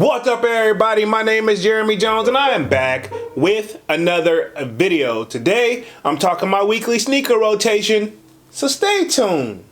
What's up, everybody? My name is Jeremy Jones and I am back with another video. Today I'm talking my weekly sneaker rotation, so stay tuned.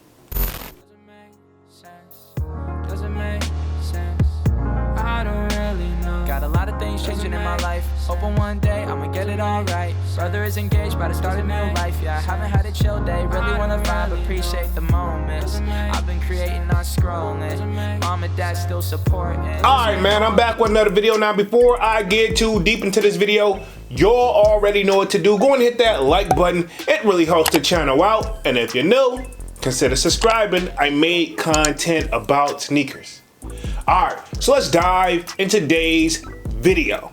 Got a lot of things changing in my life. Hoping one day I'ma get it all right. Brother is engaged, about to start a new life. Yeah, I haven't had a chill day. Really wanna vibe, appreciate the moments. I've been creating, not scrolling. Mom and dad still supporting. Alright, man, I'm back with another video. Now, before I get too deep into this video, y'all already know what to do. Go and hit that like button. It really helps the channel out. And if you're new, consider subscribing. I made content about sneakers. Alright, so let's dive into today's video.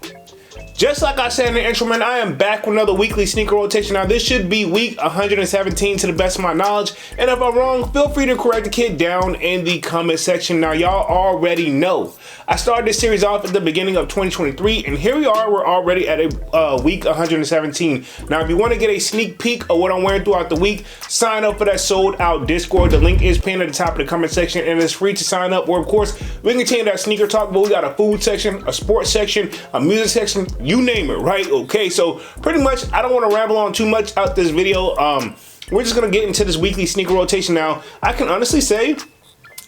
Just like I said in the intro, man, I am back with another weekly sneaker rotation. Now, this should be week 117 to the best of my knowledge. And if I'm wrong, feel free to correct the kid down in the comment section. Now, y'all already know I started this series off at the beginning of 2023, and here we are. We're already at a week 117. Now, if you want to get a sneak peek of what I'm wearing throughout the week, sign up for that sold out Discord. The link is pinned at the top of the comment section, and it's free to sign up. Or, of course, we can continue that sneaker talk, but we got a food section, a sports section, a music section, you name it, right? Okay, so pretty much I don't want to ramble on too much out this video. We're just gonna get into this weekly sneaker rotation. Now, I can honestly say,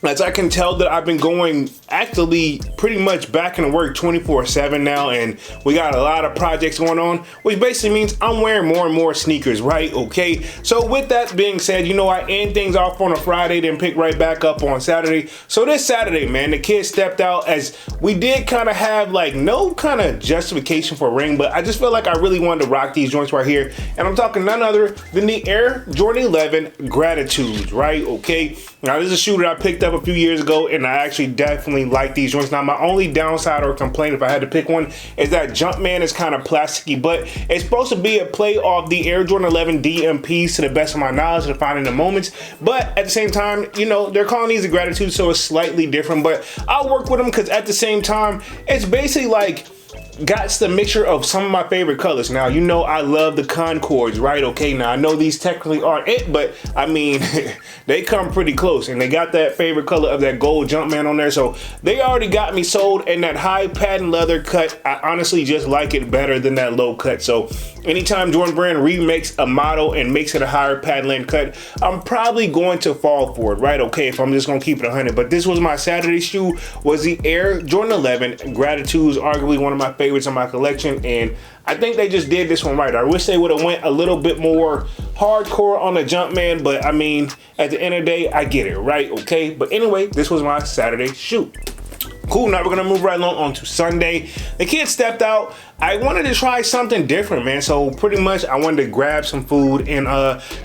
as I can tell, that I've been going actively pretty much back into work 24/7 now, and we got a lot of projects going on, which basically means I'm wearing more and more sneakers, right? Okay, so with that being said, you know, I end things off on a Friday, then pick right back up on Saturday. So this Saturday, man, the kids stepped out, as we did kind of have like no kind of justification for a ring, but I just felt like I really wanted to rock these joints right here, and I'm talking none other than the Air Jordan 11 Gratitudes, right? Okay, now this is a shoe that I picked up a few years ago, and I actually definitely like these joints. Now, my only downside or complaint, if I had to pick one, is that Jumpman is kind of plasticky, but it's supposed to be a play off the Air Jordan 11 DMPs to the best of my knowledge, to find in the moments. But at the same time, you know, they're calling these a Gratitude, so it's slightly different, but I'll work with them because at the same time, it's basically like got the mixture of some of my favorite colors. Now, you know I love the Concords, right? Okay, now I know these technically aren't it, but I mean, they come pretty close, and they got that favorite color of that gold Jumpman on there, so they already got me sold. And that high patent leather cut, I honestly just like it better than that low cut. So anytime Jordan Brand remakes a model and makes it a higher patent length cut, I'm probably going to fall for it, right? Okay, if I'm just gonna keep it 100. But this was my Saturday shoe, was the Air Jordan 11 Gratitudes, arguably one of my favorites in my collection, and I think they just did this one right. I wish they would have went a little bit more hardcore on the Jumpman, but I mean, at the end of the day, I get it, right? Okay, but anyway, this was my Saturday shoe. Cool, now we're gonna move right along on to Sunday. The kids stepped out. I wanted to try something different, man. So pretty much I wanted to grab some food, and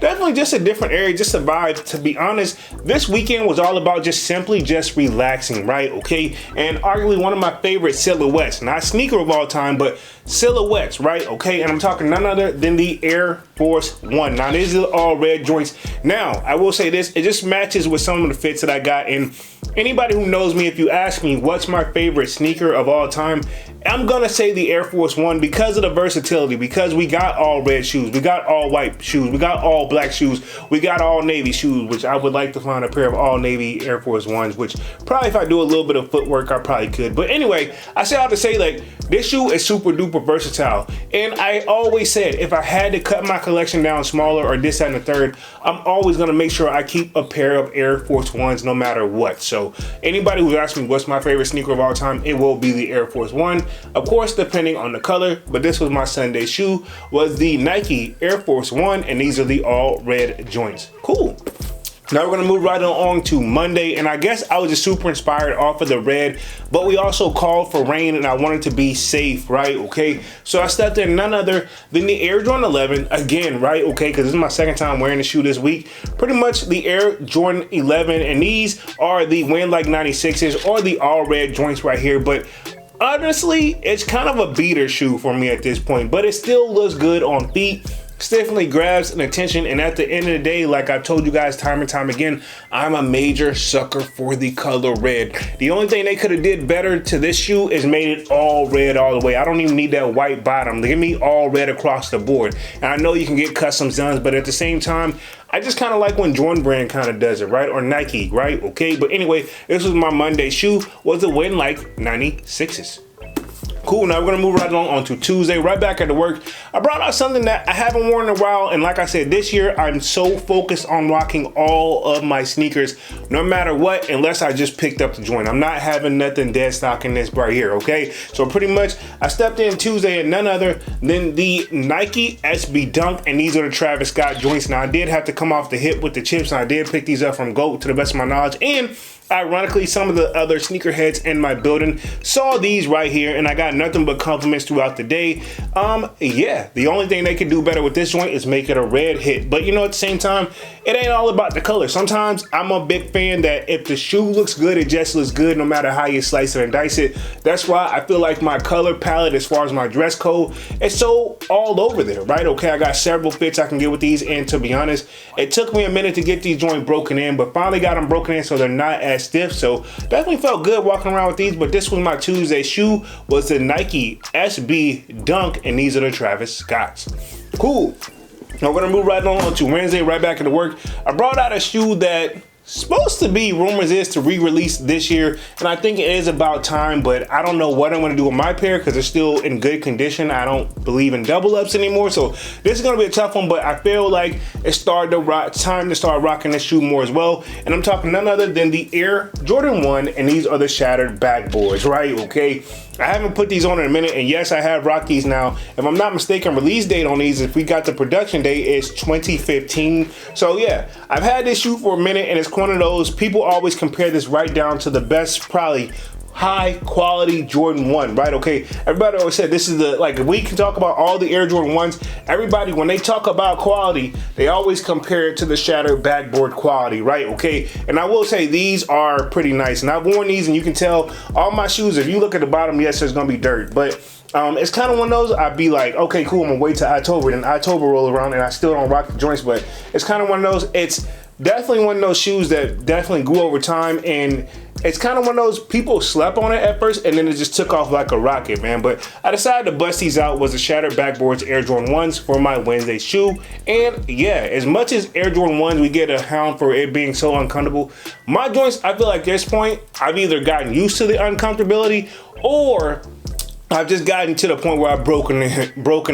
definitely just a different area, just a vibe. To be honest, this weekend was all about just simply just relaxing, right? Okay, and arguably one of my favorite silhouettes, not sneaker of all time, but silhouettes, right? Okay, and I'm talking none other than the Air Force One. Now these are all red joints. Now I will say this, it just matches with some of the fits that I got. And anybody who knows me, if you ask me what's my favorite sneaker of all time, I'm gonna say the Air Force One, because of the versatility, because we got all red shoes, we got all white shoes, we got all black shoes, we got all navy shoes, which I would like to find a pair of all navy Air Force Ones, which probably if I do a little bit of footwork, I probably could. But anyway, I say all to say, like, this shoe is super duper versatile. And I always said, if I had to cut my collection down smaller or this, that, and the third, I'm always gonna make sure I keep a pair of Air Force Ones no matter what. So anybody who's asking me what's my favorite sneaker of all time, it will be the Air Force One. Of course, depending on the color, but this was my Sunday shoe, was the Nike Air Force One, and these are the all red joints. Cool. Now we're gonna move right on to Monday, and I guess I was just super inspired off of the red, but we also called for rain, and I wanted to be safe, right? Okay, so I stepped in none other than the Air Jordan 11 again, right? Okay, because this is my second time wearing the shoe this week. Pretty much the Air Jordan 11, and these are the Win Like 96s, or the all red joints right here. But honestly, it's kind of a beater shoe for me at this point, but it still looks good on feet. definitely grabs an attention. And at the end of the day, like I've told you guys time and time again, I'm a major sucker for the color red. The only thing they could have did better to this shoe is made it all red all the way. I don't even need that white bottom. Give me all red across the board. And I know you can get custom designs, but at the same time, I just kind of like when Jordan Brand kind of does it, right? Or Nike, right? Okay, but anyway, this was my Monday shoe. Was a win like 96s. Cool, now we're gonna move right along onto Tuesday, right back at the work. I brought out something that I haven't worn in a while, and like I said, this year I'm so focused on rocking all of my sneakers, no matter what, unless I just picked up the joint. I'm not having nothing dead stock in this right here, okay? So pretty much, I stepped in Tuesday and none other than the Nike SB Dunk, and these are the Travis Scott joints. Now I did have to come off the hip with the chips, and I did pick these up from GOAT to the best of my knowledge, and ironically, some of the other sneakerheads in my building saw these right here, and I got nothing but compliments throughout the day. Yeah, the only thing they could do better with this joint is make it a red hit. But you know, at the same time, it ain't all about the color. Sometimes I'm a big fan that if the shoe looks good, it just looks good no matter how you slice it and dice it. That's why I feel like my color palette as far as my dress code is so all over there, right? Okay, I got several fits I can get with these, and to be honest, it took me a minute to get these joints broken in, but finally got them broken in so they're not as stiff. So definitely felt good walking around with these. But this was my Tuesday shoe, was the Nike SB Dunk, and these are the Travis Scotts. Cool. Now we're gonna move right on to Wednesday, right back into work. I brought out a shoe that supposed to be, rumors is, to re-release this year, and I think it is about time, but I don't know what I'm going to do with my pair because they're still in good condition. I don't believe in double ups anymore, so this is going to be a tough one, but I feel like it's time to start rocking this shoe more as well. And I'm talking none other than the Air Jordan 1, and these are the shattered backboards, right? Okay, I haven't put these on in a minute, and yes, I have rocked these now. If I'm not mistaken, release date on these, if we got the production date, is 2015. So yeah, I've had this shoe for a minute, and it's one of those, people always compare this right down to the best, probably high quality Jordan 1, right? Okay, everybody always said this is the, like, if we can talk about all the Air Jordan 1s, everybody, when they talk about quality, they always compare it to the shattered backboard quality, right? Okay, and I will say these are pretty nice, and I've worn these, and you can tell all my shoes, if you look at the bottom, yes, there's gonna be dirt, but it's kind of one of those, I'd be like, okay, cool, I'm gonna wait till October, and October roll around, and I still don't rock the joints, but it's kind of one of those, it's definitely one of those shoes that definitely grew over time, and it's kind of one of those, people slept on it at first and then it just took off like a rocket, man. But I decided to bust these out, was the Shattered Backboards Air Jordan 1s for my Wednesday shoe. And yeah, as much as Air Jordan 1s, we get a hound for it being so uncomfortable, my joints, I feel like at this point, I've either gotten used to the uncomfortability or I've just gotten to the point where I've broken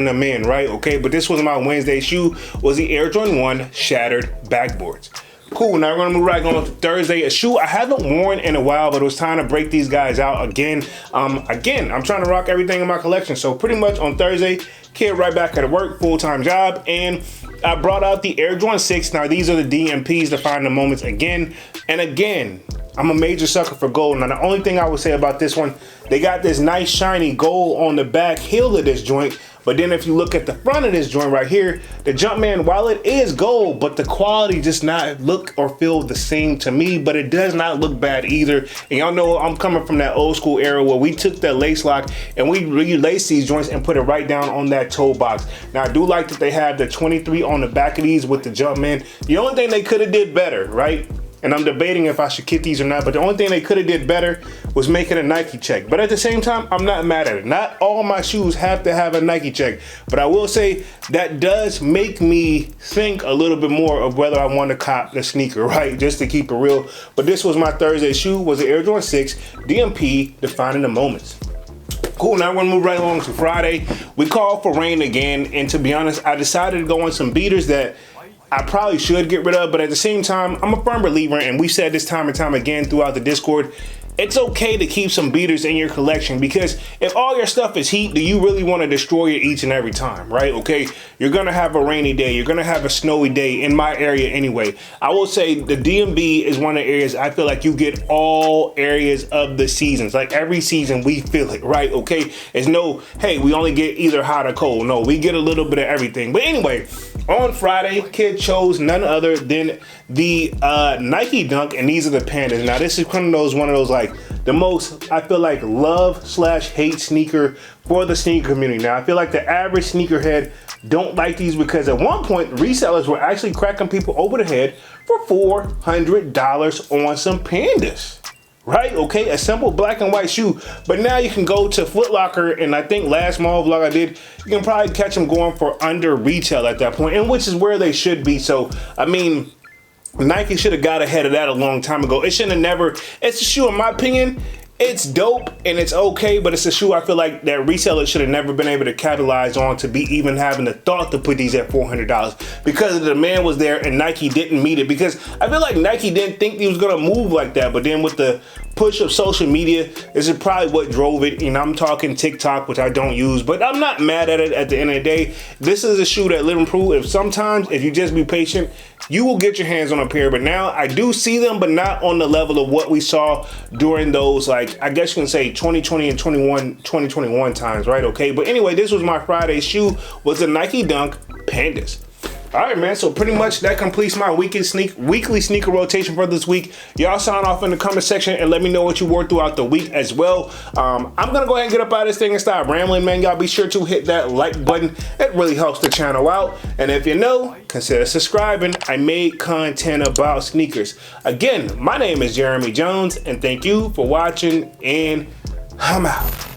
them in, right? Okay, but this was my Wednesday shoe, was the Air Jordan 1 Shattered Backboards. Cool, now we're gonna move right on to Thursday. A shoe I haven't worn in a while, but it was time to break these guys out again. I'm trying to rock everything in my collection. So pretty much on Thursday, kid right back at work, full-time job, and I brought out the Air Jordan 6. Now these are the DMPs, Define the Moments again. And again, I'm a major sucker for gold. Now the only thing I would say about this one, they got this nice shiny gold on the back heel of this joint. But then if you look at the front of this joint right here, the Jumpman, while it is gold, but the quality does not look or feel the same to me, but it does not look bad either. And y'all know I'm coming from that old school era where we took that lace lock and we relaced these joints and put it right down on that toe box. Now I do like that they have the 23 on the back of these with the Jumpman. The only thing they could have did better, right? And I'm debating if I should get these or not, but the only thing they could have did better was making a Nike check. But at the same time, I'm not mad at it. Not all my shoes have to have a Nike check, but I will say that does make me think a little bit more of whether I want to cop the sneaker, right? Just to keep it real. But this was my Thursday shoe, was the Air Jordan 6 DMP Defining the Moments. Cool, now we're gonna move right along to Friday. We called for rain again, and to be honest, I decided to go on some beaters that I probably should get rid of, but at the same time, I'm a firm believer, and we've said this time and time again throughout the Discord, it's okay to keep some beaters in your collection, because if all your stuff is heat, do you really want to destroy it each and every time, right? Okay, you're gonna have a rainy day, you're gonna have a snowy day in my area anyway. I will say the DMV is one of the areas I feel like you get all areas of the seasons. Like every season we feel it, right? Okay, it's no, hey, we only get either hot or cold. No, we get a little bit of everything. But anyway, on Friday, kid chose none other than the Nike Dunk, and these are the Pandas. Now this is one of those like the most, I feel like, love/hate sneaker for the sneaker community. Now I feel like the average sneakerhead don't like these because at one point resellers were actually cracking people over the head for $400 on some Pandas. Right, okay, a simple black and white shoe. But now you can go to Foot Locker, and I think last mall vlog I did, you can probably catch them going for under retail at that point, and which is where they should be. So, I mean, Nike should have got ahead of that a long time ago. It shouldn't have never, it's a shoe, in my opinion, it's dope and it's okay, but it's a shoe I feel like that resellers should have never been able to capitalize on to be even having the thought to put these at $400 because the demand was there and Nike didn't meet it. Because I feel like Nike didn't think he was gonna move like that, but then with the push of social media, this is probably what drove it. And I'm talking TikTok, which I don't use, but I'm not mad at it at the end of the day. This is a shoe that live and prove. If you just be patient, you will get your hands on a pair. But now I do see them, but not on the level of what we saw during those, like, I guess you can say 2020 and 2021 times, right? Okay, but anyway, this was my Friday shoe, was the Nike Dunk Pandas. All right, man, so pretty much that completes my weekly sneaker rotation for this week. Y'all sign off in the comment section and let me know what you wore throughout the week as well. I'm gonna go ahead and get up out of this thing and stop rambling, man. Y'all be sure to hit that like button. It really helps the channel out. And if you know, consider subscribing. I made content about sneakers. Again, my name is Jeremy Jones, and thank you for watching, and I'm out.